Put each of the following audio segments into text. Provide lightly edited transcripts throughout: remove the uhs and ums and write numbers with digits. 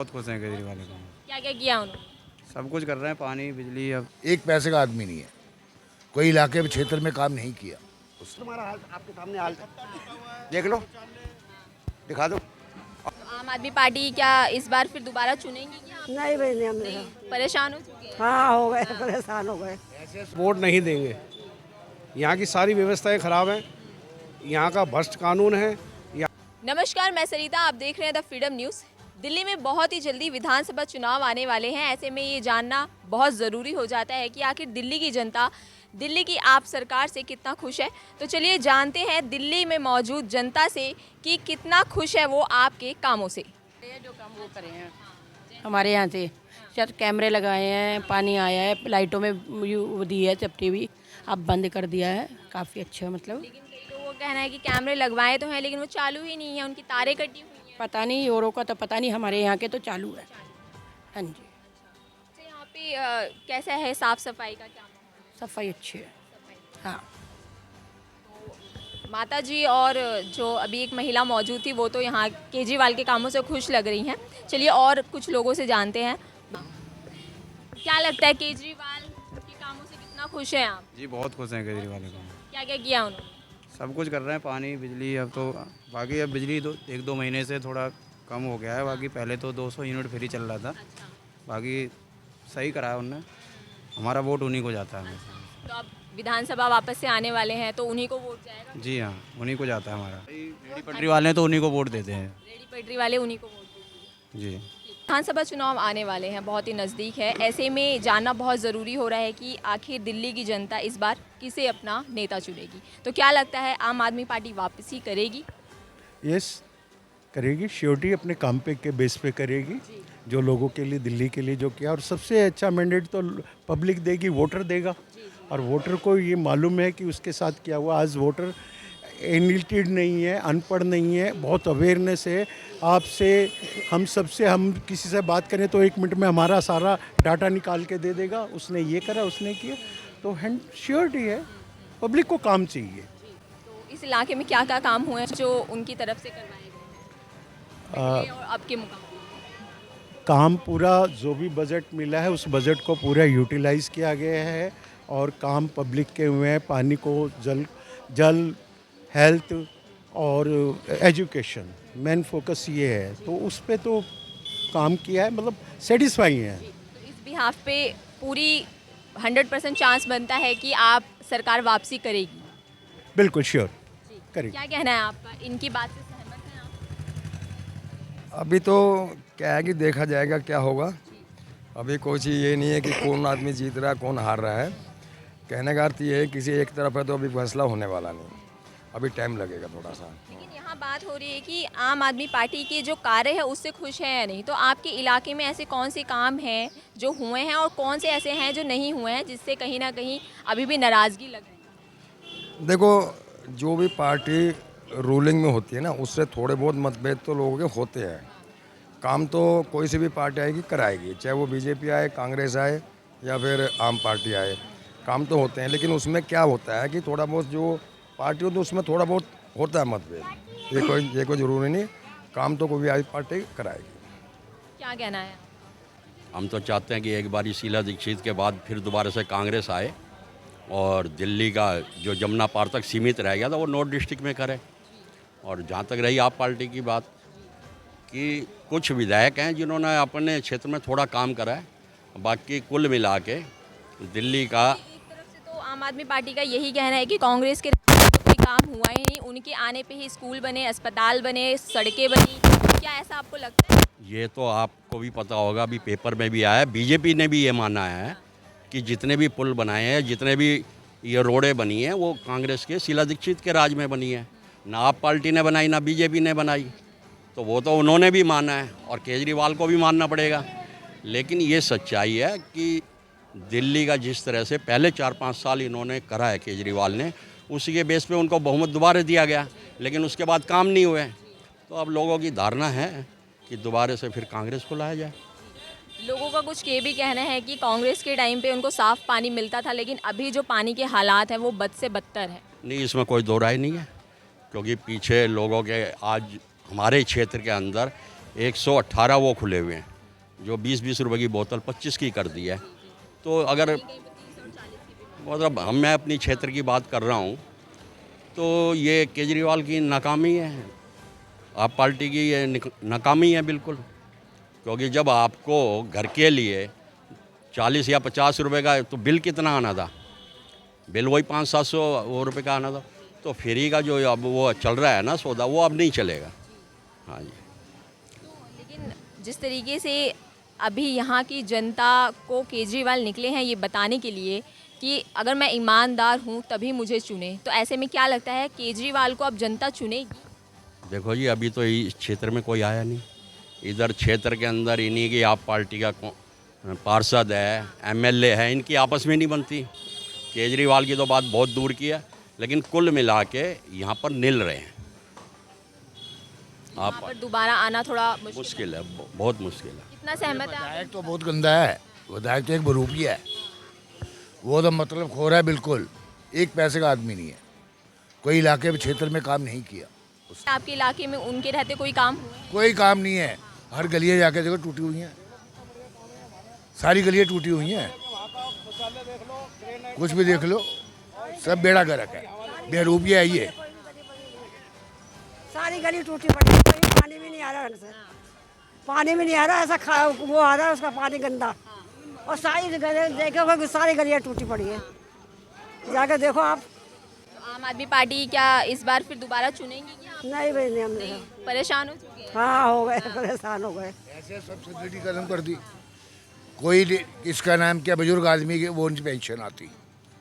बहुत खुश हैं केजरीवाल को। क्या क्या किया उन्होंने? सब कुछ कर रहे हैं, पानी बिजली। अब एक पैसे का आदमी नहीं है, कोई इलाके में क्षेत्र में काम नहीं किया। तुम्हारा हाल आपके सामने हाल देख लो, दिखा दो। तो आम आदमी पार्टी क्या इस बार फिर दोबारा चुनेंगी क्या आप? नहीं भाई हम नहीं, परेशान हो चुके हैं। हाँ हो गए परेशान हो गए। वोट नहीं देंगे। यहाँ की सारी व्यवस्थाएं खराब हैं, यहाँ का भ्रष्ट कानून है। नमस्कार, मैं सरिता, आप देख रहे हैं द फ्रीडम न्यूज़। दिल्ली में बहुत ही जल्दी विधानसभा चुनाव आने वाले हैं। ऐसे में ये जानना बहुत ज़रूरी हो जाता है कि आखिर दिल्ली की जनता दिल्ली की आप सरकार से कितना खुश है। तो चलिए जानते हैं दिल्ली में मौजूद जनता से कि कितना खुश है वो आपके कामों से। जो काम वो करे हैं हमारे यहाँ से, सर कैमरे लगाए हैं, पानी आया है, लाइटों में वो दी है चपटी भी, अब बंद कर दिया है, काफ़ी अच्छा मतलब। लेकिन कई लोगों का कहना है कि कैमरे लगवाए तो हैं लेकिन वो चालू ही नहीं है, उनकी तारें कटी हुई हैं। पता नहीं औरों का तो पता नहीं, हमारे यहाँ के तो चालू है। हाँ जी, तो यहाँ पे कैसा है साफ़ सफाई का क्या माहौल है? सफाई अच्छी है। हाँ, माता जी और जो अभी एक महिला मौजूद थी वो तो यहाँ केजरीवाल के कामों से खुश लग रही हैं। चलिए और कुछ लोगों से जानते हैं। क्या लगता है केजरीवाल के कामों से कितना खुश हैं आप? जी बहुत खुश हैं केजरीवाल को। क्या क्या किया उन्होंने? सब कुछ कर रहे हैं, पानी बिजली। अब तो बाकी अब बिजली तो एक दो महीने से थोड़ा कम हो गया है। बाकी पहले तो 200 यूनिट फ्री चल रहा था। बाकी सही कराया उनने। हमारा वोट उन्हीं को जाता है हमेशा। तो अब विधानसभा वापस से आने वाले हैं तो उन्हीं को वोट जाएगा? जी हाँ, उन्हीं को जाता है हमारा। रेडी पटरी वाले हैं तो उन्हीं को वोट देते हैं। रेडी पटरी वाले उन्हीं को वोट देंगे। जी विधानसभा चुनाव आने वाले हैं, बहुत ही नज़दीक है। ऐसे में जानना बहुत ज़रूरी हो रहा है कि आखिर दिल्ली की जनता इस बार किसे अपना नेता चुनेगी। तो क्या लगता है आम आदमी पार्टी वापसी करेगी? यस करेगी, श्योरिटी अपने काम पे के बेस पे करेगी, जो लोगों के लिए दिल्ली के लिए जो किया। और सबसे अच्छा मैंडेट तो पब्लिक देगी, वोटर देगा। और वोटर को ये मालूम है कि उसके साथ क्या हुआ। आज वोटर एनिटेड नहीं है, अनपढ़ नहीं है, बहुत अवेयरनेस है। आपसे हम सबसे हम किसी से बात करें तो 1 मिनट में हमारा सारा डाटा निकाल के दे देगा, उसने ये करा उसने किया। तो हैंड श्योरिटी है, पब्लिक को काम चाहिए। तो इस इलाके में क्या क्या काम हुए हैं जो उनकी तरफ से करवाए गए हैं पहले और अब के मुकाबले? काम पूरा जो भी बजट मिला है उस बजट को पूरा यूटिलाइज किया गया है। और काम पब्लिक के हुए हैं, पानी को, जल हेल्थ और एजुकेशन, मेन फोकस ये है। तो उस पे तो काम किया है, मतलब सेटिस्फाई है। तो इस बिहाफ पे पूरी 100% चांस बनता है कि आप सरकार वापसी करेगी? बिल्कुल श्योर करेंगे। क्या कहना है आपका? इनकी बात से सहमत हैं आप? अभी तो क्या है कि देखा जाएगा क्या होगा। अभी कोई चीज़ ये नहीं है कि कौन आदमी जीत रहा है कौन हार रहा है। कहने का अर्थ ये है किसी एक तरफ है तो अभी फैसला होने वाला नहीं, अभी टाइम लगेगा थोड़ा सा। लेकिन यहाँ बात हो रही है कि आम आदमी पार्टी के जो कार्य है उससे खुश हैं या नहीं। तो आपके इलाके में ऐसे कौन से काम हैं जो हुए हैं और कौन से ऐसे हैं जो नहीं हुए हैं जिससे कहीं ना कहीं अभी भी नाराज़गी लग रही है? देखो, जो भी पार्टी रूलिंग में होती है ना, उससे थोड़े बहुत मतभेद तो लोगों के होते हैं। काम तो कोई सी भी पार्टी आएगी कराएगी, चाहे वो बीजेपी आए, कांग्रेस आए या फिर आम पार्टी आए। काम तो होते हैं, लेकिन उसमें क्या होता है कि थोड़ा बहुत जो पार्टी होती है उसमें थोड़ा बहुत होता है मतभेद। ये कोई ज़रूरी नहीं, काम तो कोई भी आई पार्टी कराएगी। क्या कहना है? हम तो चाहते हैं कि एक बार शीला दीक्षित के बाद फिर दोबारा से कांग्रेस आए और दिल्ली का जो जमुना पार तक सीमित रह गया था वो नॉर्थ डिस्ट्रिक्ट में करे। और जहाँ तक रही आप पार्टी की बात कि कुछ विधायक हैं जिन्होंने अपने क्षेत्र में थोड़ा काम करा है, बाकी कुल मिला के दिल्ली का एक तरफ से तो आम आदमी पार्टी का यही कहना है कि कांग्रेस के कोई काम हुआ ही नहीं, उनके आने पे ही स्कूल बने, अस्पताल बने, सड़कें बनी। क्या ऐसा आपको लगता है? ये तो आपको भी पता होगा, अभी पेपर में भी आया है, बीजेपी ने भी ये माना है कि जितने भी पुल बनाए हैं, जितने भी ये रोडें बनी हैं वो कांग्रेस के शीला दीक्षित के राज में बनी है। ना आप पार्टी ने बनाई ना बीजेपी ने बनाई, तो वो तो उन्होंने भी माना है और केजरीवाल को भी मानना पड़ेगा। लेकिन ये सच्चाई है कि दिल्ली का जिस तरह से पहले 4-5 साल इन्होंने करा है केजरीवाल ने, उसी के बेस पे उनको बहुमत दोबारा दिया गया, लेकिन उसके बाद काम नहीं हुए। तो अब लोगों की धारणा है कि दोबारा से फिर कांग्रेस को लाया जाए। लोगों का कुछ ये भी कहना है कि कांग्रेस के टाइम पे उनको साफ पानी मिलता था लेकिन अभी जो पानी के हालात हैं वो बद से बदतर है। नहीं, इसमें कोई दो राय नहीं है, क्योंकि पीछे लोगों के आज हमारे क्षेत्र के अंदर 118 वो खुले हुए हैं जो 20-20 रुपए की बोतल 25 की कर दी है। तो अगर मतलब मैं अपनी क्षेत्र की बात कर रहा हूँ, तो ये केजरीवाल की नाकामी है, आप पार्टी की ये नाकामी है बिल्कुल। क्योंकि जब आपको घर के लिए 40 या 50 रुपए का, तो बिल कितना आना था? बिल वही 500-700 रुपये का आना था। तो फ्री का जो अब वो चल रहा है ना सौदा, वो अब नहीं चलेगा। हाँ जी। लेकिन जिस तरीके से अभी यहाँ की जनता को केजरीवाल निकले हैं ये बताने के लिए कि अगर मैं ईमानदार हूँ तभी मुझे चुने, तो ऐसे में क्या लगता है केजरीवाल को अब जनता चुनेगी? देखो जी, अभी तो इस क्षेत्र में कोई आया नहीं। इधर क्षेत्र के अंदर इन्हीं की आप पार्टी का पार्षद है, एमएलए है, इनकी आपस में नहीं बनती। केजरीवाल की तो बात बहुत दूर की है, लेकिन कुल मिला के यहाँ पर निल रहे हैं। यहाँ पर दोबारा आना थोड़ा मुश्किल है, बहुत मुश्किल है। कितना सहमत है आप? विधायक तो बहुत गंदा है, विधायक तो एक बरूपिया है, वो तो मतलब खो रहा है बिल्कुल, एक पैसे का आदमी नहीं है, कोई इलाके क्षेत्र में काम नहीं किया। आपके इलाके में उनके रहते कोई काम हुए हैं? कोई काम नहीं है, हर गलियाँ जाके देखो टूटी हुई हैं, सारी गलियाँ टूटी हुई हैं, कुछ भी देख लो, सब बेड़ा गर्क है, बेरूपिया है ये। सारी गली टूटी पड़ी है, कोई पानी भी नहीं आ रहा ढंग से, पानी भी नहीं आ रहा, ऐसा वो आ रहा है उसका पानी गंदा, और सारी देखो सारी गलियाँ टूटी पड़ी है, जाकर देखो आप। तो आम आदमी पार्टी क्या इस बार फिर दोबारा चुनेंगी क्या आप? नहीं भाई नहीं, हमने परेशान हो चुके हैं? हाँ हो गए, परेशान हो गए। ऐसे सब सब्सिडी खत्म कर दी, कोई इसका नाम क्या बुजुर्ग आदमी की वो उनकी पेंशन आती,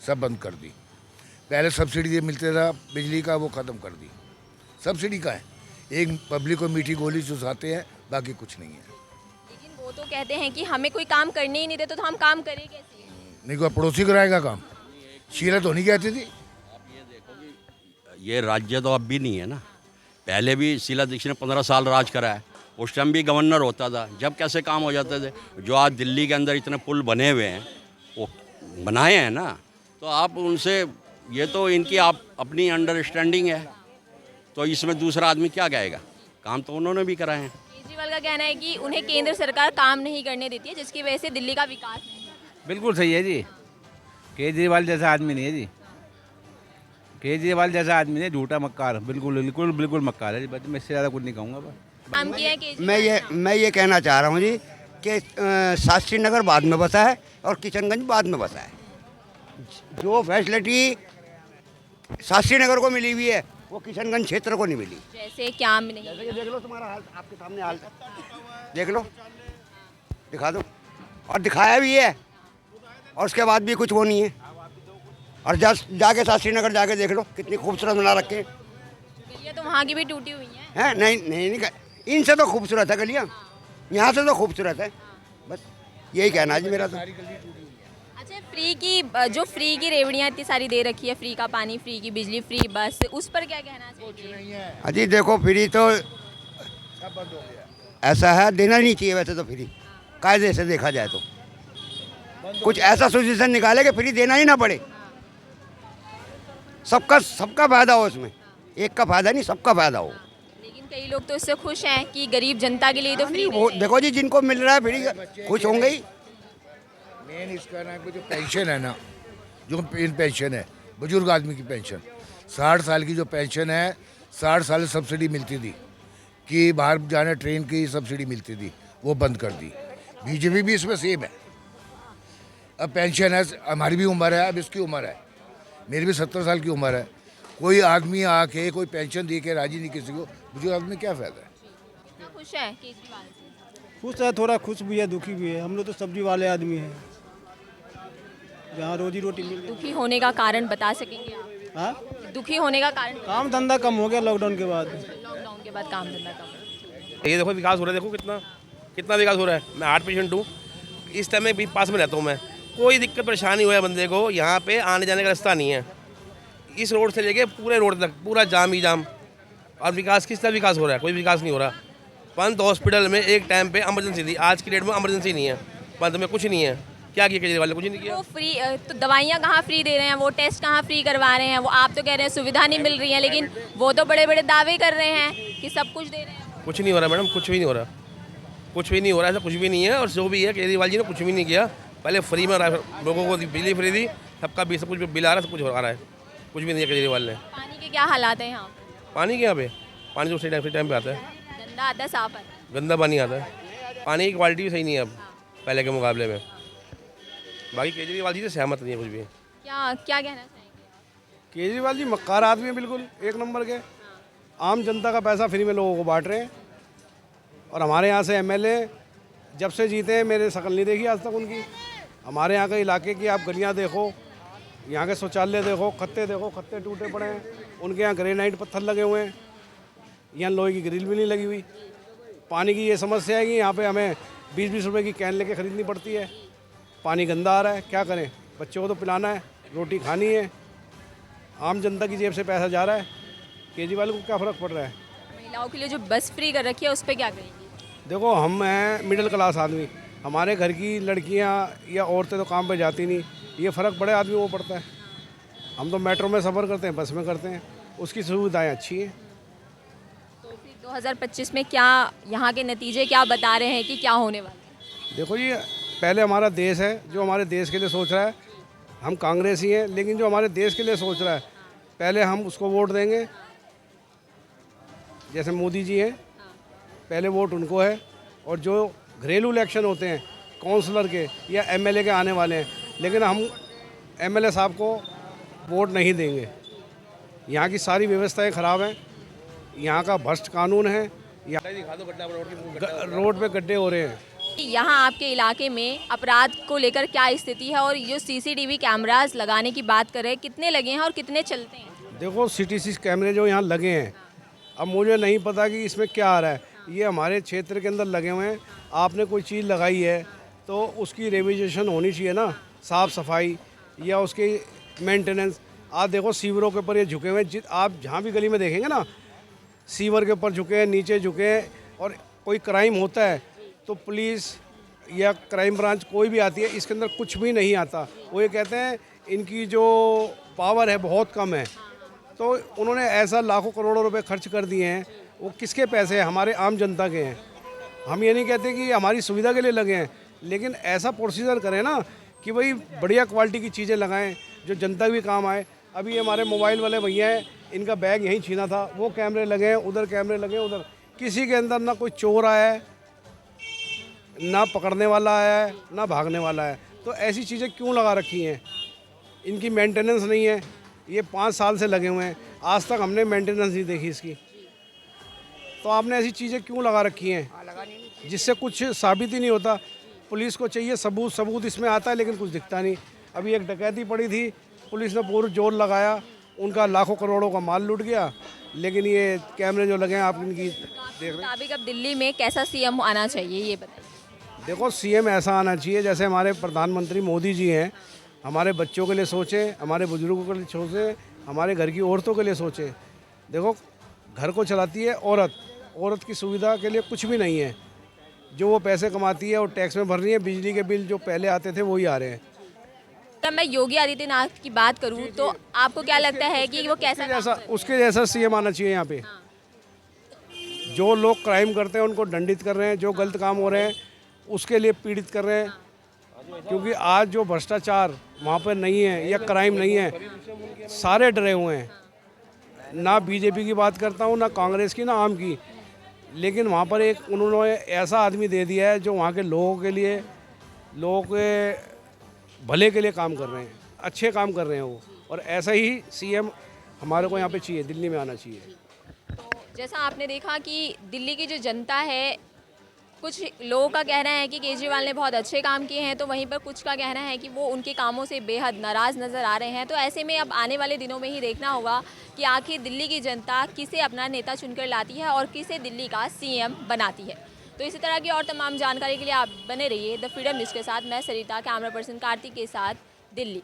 सब बंद कर दी। पहले सब्सिडी मिलते था बिजली का, वो ख़त्म कर दी। सब्सिडी का है, एक पब्लिक को मीठी गोली चुसाते हैं, बाकी कुछ नहीं है। लेकिन वो तो कहते हैं कि हमें कोई काम करने ही नहीं देते, तो हम काम करें कैसे? नहीं, कोई पड़ोसी कराएगा काम, शीला तो नहीं कहती थी। ये राज्य तो अब भी नहीं है ना। पहले भी शीला दीक्षित ने 15 साल राज करा है, उस टाइम भी गवर्नर होता था, जब कैसे काम हो जाते थे। जो आज दिल्ली के अंदर इतने पुल बने हुए हैं, वो बनाए हैं ना, तो आप उनसे, ये तो इनकी आप अपनी अंडरस्टैंडिंग है, तो इसमें दूसरा आदमी क्या कहेगा? काम तो उन्होंने भी कराए हैं। केजरीवाल का कहना है कि उन्हें केंद्र सरकार काम नहीं करने देती है, जिसकी वजह से दिल्ली का विकास नहीं है। बिल्कुल सही है जी, केजरीवाल जैसा आदमी नहीं है जी, केजरीवाल जैसा आदमी नहीं, झूठा मक्कार, बिल्कुल बिल्कुल बिल्कुल मक्कार है जी। बस मैं इससे ज़्यादा कुछ नहीं कहूँगा। बस काम किया है केजरीवाल? मैं ये कहना चाह रहा हूँ जी कि शास्त्री नगर बाद में बसा है और किशनगंज बाद में बसा है। जो फैसिलिटी शास्त्री नगर को मिली हुई है वो किशनगंज क्षेत्र को नहीं मिली। जैसे क्या नहीं? जैसे कि देख लो, तुम्हारा हाल आपके सामने हाल देख लो, दिखा दो, और दिखाया भी है, और उसके बाद भी कुछ वो नहीं है। और जाके शास्त्री नगर जाके देख लो, कितनी खूबसूरत बना रखे हैं। गलियाँ तो वहाँ की भी टूटी हुई हैं। हैं? नहीं, इनसे तो खूबसूरत है गलियाँ, यहाँ से तो खूबसूरत है। बस यही कहना है जी मेरा तो। अच्छा, फ्री की जो फ्री की रेवड़ियाँ इतनी सारी दे रखी है, फ्री का पानी, फ्री की बिजली, फ्री बस, उस पर क्या कहना चाहिए? अजी देखो, फ्री तो ऐसा है, देना नहीं चाहिए वैसे तो फ्री, कायदे से देखा जाए तो। कुछ ऐसा सोल्यूशन निकाले कि फ्री देना ही ना पड़े, सबका फायदा हो इसमें, एक का फायदा नहीं, सबका फायदा हो। लेकिन कई लोग तो इससे खुश हैं कि गरीब जनता के लिए तो फ्री वो देखो जी, जिनको मिल रहा है फ्री खुश होंगे ही। मेन इसका ना जो पेंशन है ना, जो पेंशन है बुजुर्ग आदमी की पेंशन, 60 साल की जो पेंशन है, 60 साल सब्सिडी मिलती थी कि बाहर जाने ट्रेन की सब्सिडी मिलती थी, वो बंद कर दी। बीजेपी भी इसमें सेम है। अब पेंशन है, हमारी भी उम्र है, अब इसकी उम्र है, मेरी भी 70 साल की उम्र है, कोई आदमी आके कोई पेंशन दे के राजी नहीं किसी को, बुजुर्ग आदमी क्या फ़ायदा है? कितना खुश है केजरीवाल से? खुश है, थोड़ा खुश भी है, दुखी भी है। हम लोग तो सब्जी वाले आदमी हैं, जहाँ रोजी रोटी मिल जाए। दुखी होने का कारण बता सकेंगे आप? हाँ, दुखी होने का कारण? काम धंधा कम हो गया लॉकडाउन के बाद। लॉकडाउन के बाद काम धंधा कम। ये देखो विकास हो रहा है, देखो कितना विकास हो रहा है। मैं 8 पेशेंट हूँ, इस टाइम में भी पास में रहता हूँ मैं, कोई दिक्कत परेशानी हुआ है बंदे को, यहाँ पे आने जाने का रास्ता नहीं है। इस रोड से लेके पूरे रोड तक पूरा जाम ही जाम। और विकास किस तरह विकास हो रहा है? कोई विकास नहीं हो रहा। पंत हॉस्पिटल में एक टाइम पे इमरजेंसी थी, आज की डेट में इमरजेंसी नहीं है, पंत में कुछ नहीं है। क्या किया केजरीवाल ने? कुछ नहीं किया। वो फ्री तो दवाइयाँ कहाँ फ्री दे रहे हैं, वो टेस्ट कहाँ फ्री करवा रहे हैं? वो आप तो कह रहे हैं सुविधा नहीं मिल रही है, लेकिन वो तो बड़े बड़े दावे कर रहे हैं कि सब कुछ दे रहे हैं। कुछ नहीं हो रहा मैडम, कुछ भी नहीं हो रहा। कुछ भी नहीं हो रहा है, ऐसा कुछ भी नहीं है। और जो भी है केजरीवाल जी ने कुछ भी नहीं किया। पहले फ्री में लोगों को बिजली फ्री दी, सबका भी सब कुछ बिल आ रहा है, सब कुछ हो रहा है, कुछ भी नहीं है केजरीवाल ने। पानी के क्या हालात हैं यहाँ? पानी के यहाँ पे पानी तो सही टाइम पे आता है, गंदा आता है, साफ आता है? गंदा पानी आता है। पानी की क्वालिटी भी सही नहीं है अब पहले के मुकाबले में। बाकी केजरीवाल जी से सहमत नहीं है कुछ भी। क्या क्या कहना चाहेंगे? केजरीवाल जी मक्कार आदमी है, बिल्कुल एक नंबर के। आम जनता का पैसा फ्री में लोगों को बांट रहे हैं। और हमारे यहाँ से एमएलए जब से जीते हैं, मेरे शक्ल नहीं देखी आज तक उनकी। हमारे यहाँ के इलाके की आप गलियाँ देखो, यहाँ के शौचालय देखो, खत्ते टूटे पड़े हैं। उनके यहाँ ग्रेनाइट पत्थर लगे हुए हैं, यहाँ लोहे की ग्रिल भी नहीं लगी हुई। पानी की ये समस्या है कि यहाँ पे हमें 20-20 रुपए की कैन लेके ख़रीदनी पड़ती है। पानी गंदा आ रहा है, क्या करें? बच्चों को तो पिलाना है, रोटी खानी है। आम जनता की जेब से पैसा जा रहा है, केजरीवाल को क्या फ़र्क पड़ रहा है? महिलाओं के लिए जो बस फ्री कर रखी है उस पर क्या करेंगे? देखो, हम हैं मिडिल क्लास आदमी, हमारे घर की लड़कियां या औरतें तो काम पे जाती नहीं, ये फ़र्क बड़े आदमी को पड़ता है। हम तो मेट्रो में सफ़र करते हैं, बस में करते हैं, उसकी सुविधाएं अच्छी हैं। तो फिर 2025 में क्या यहाँ के नतीजे क्या बता रहे हैं कि क्या होने वाला है? देखो जी, पहले हमारा देश है जो हमारे देश के लिए सोच रहा है। हम कांग्रेस ही हैं, लेकिन जो हमारे देश के लिए सोच रहा है पहले हम उसको वोट देंगे। जैसे मोदी जी हैं, पहले वोट उनको है। और जो घरेलू इलेक्शन होते हैं काउंसलर के या एमएलए के आने वाले हैं, लेकिन हम एमएलए साहब को वोट नहीं देंगे। यहाँ की सारी व्यवस्थाएं ख़राब हैं, यहाँ का भ्रष्ट कानून है, रोड पे गड्ढे हो रहे हैं। यहाँ आपके इलाके में अपराध को लेकर क्या स्थिति है? और ये सीसीटीवी कैमरास लगाने की बात कर रहे हैं, कितने लगे हैं और कितने चलते हैं? देखो, सीटीसी कैमरे जो यहाँ लगे हैं, अब मुझे नहीं पता कि इसमें क्या आ रहा है। ये हमारे क्षेत्र के अंदर लगे हुए हैं। आपने कोई चीज़ लगाई है तो उसकी रिविजन होनी चाहिए ना, साफ़ सफाई या उसकी मेंटेनेंस। आप देखो, सीवरों के ऊपर ये झुके हुए हैं। आप जहाँ भी गली में देखेंगे ना, सीवर के ऊपर झुके हैं, नीचे झुके हैं। और कोई क्राइम होता है तो पुलिस या क्राइम ब्रांच कोई भी आती है, इसके अंदर कुछ भी नहीं आता। वो ये कहते हैं इनकी जो पावर है बहुत कम है। तो उन्होंने ऐसा लाखों करोड़ों रुपए खर्च कर दिए हैं, वो किसके पैसे हैं? हमारे आम जनता के हैं। हम ये नहीं कहते कि हमारी सुविधा के लिए लगे हैं, लेकिन ऐसा प्रोसीजर करें ना कि भाई बढ़िया क्वालिटी की चीज़ें लगाएं जो जनता भी काम आए। अभी ये हमारे मोबाइल वाले भैया हैं, इनका बैग यहीं छीना था, वो कैमरे लगे हैं, उधर कैमरे लगे हैं, उधर किसी के अंदर ना कोई चोर आया है, ना पकड़ने वाला आया है, ना भागने वाला है। तो ऐसी चीज़ें क्यों लगा रखी हैं? इनकी मेंटेनेंस नहीं है। ये 5 साल से लगे हुए हैं, आज तक हमने मेंटेनेंस नहीं देखी इसकी। तो आपने ऐसी चीज़ें क्यों लगा रखी हैं जिससे कुछ साबित ही नहीं होता? पुलिस को चाहिए सबूत इसमें आता है, लेकिन कुछ दिखता नहीं। अभी एक डकैती पड़ी थी, पुलिस ने पूरा जोर लगाया, उनका लाखों करोड़ों का माल लूट गया। लेकिन ये कैमरे जो लगे हैं, आप इनकी देख रहे हैं। अब दिल्ली में कैसा सीएम आना चाहिए, ये बताइए। देखो, सीएम ऐसा आना चाहिए जैसे हमारे प्रधानमंत्री मोदी जी हैं। हमारे बच्चों के लिए सोचें, हमारे बुजुर्गों के लिए सोचें, हमारे घर की औरतों के लिए सोचें। देखो, घर को चलाती है औरत की सुविधा के लिए कुछ भी नहीं है। जो वो पैसे कमाती है और टैक्स में भर रही है, बिजली के बिल जो पहले आते थे वही आ रहे हैं। जब मैं योगी आदित्यनाथ की बात करूं तो आपको क्या लगता है कि वो कैसा उसके जैसा सीएम आना चाहिए यहाँ पे। जो लोग क्राइम करते हैं उनको दंडित कर रहे हैं, जो गलत काम हो रहे हैं उसके लिए पीड़ित कर रहे हैं। क्योंकि आज जो भ्रष्टाचार वहाँ पर नहीं है या क्राइम नहीं है, सारे डरे हुए हैं। ना बीजेपी की बात करता हूँ, ना कांग्रेस की, ना आम की, लेकिन वहाँ पर एक उन्होंने ऐसा आदमी दे दिया है जो वहाँ के लोगों के लिए, लोगों के भले के लिए काम कर रहे हैं, अच्छे काम कर रहे हैं वो। और ऐसा ही सीएम हमारे को यहाँ पे चाहिए, दिल्ली में आना चाहिए। तो जैसा आपने देखा कि दिल्ली की जो जनता है, कुछ लोगों का कहना है कि केजरीवाल ने बहुत अच्छे काम किए हैं, तो वहीं पर कुछ का कहना है कि वो उनके कामों से बेहद नाराज़ नज़र आ रहे हैं। तो ऐसे में अब आने वाले दिनों में ही देखना होगा कि आखिर दिल्ली की जनता किसे अपना नेता चुनकर लाती है और किसे दिल्ली का सीएम बनाती है। तो इसी तरह की और तमाम जानकारी के लिए आप बने रहिए द फ्रीडम न्यूज़ के साथ। मैं सरिता, कैमरा पर्सन कार्तिक के साथ, दिल्ली।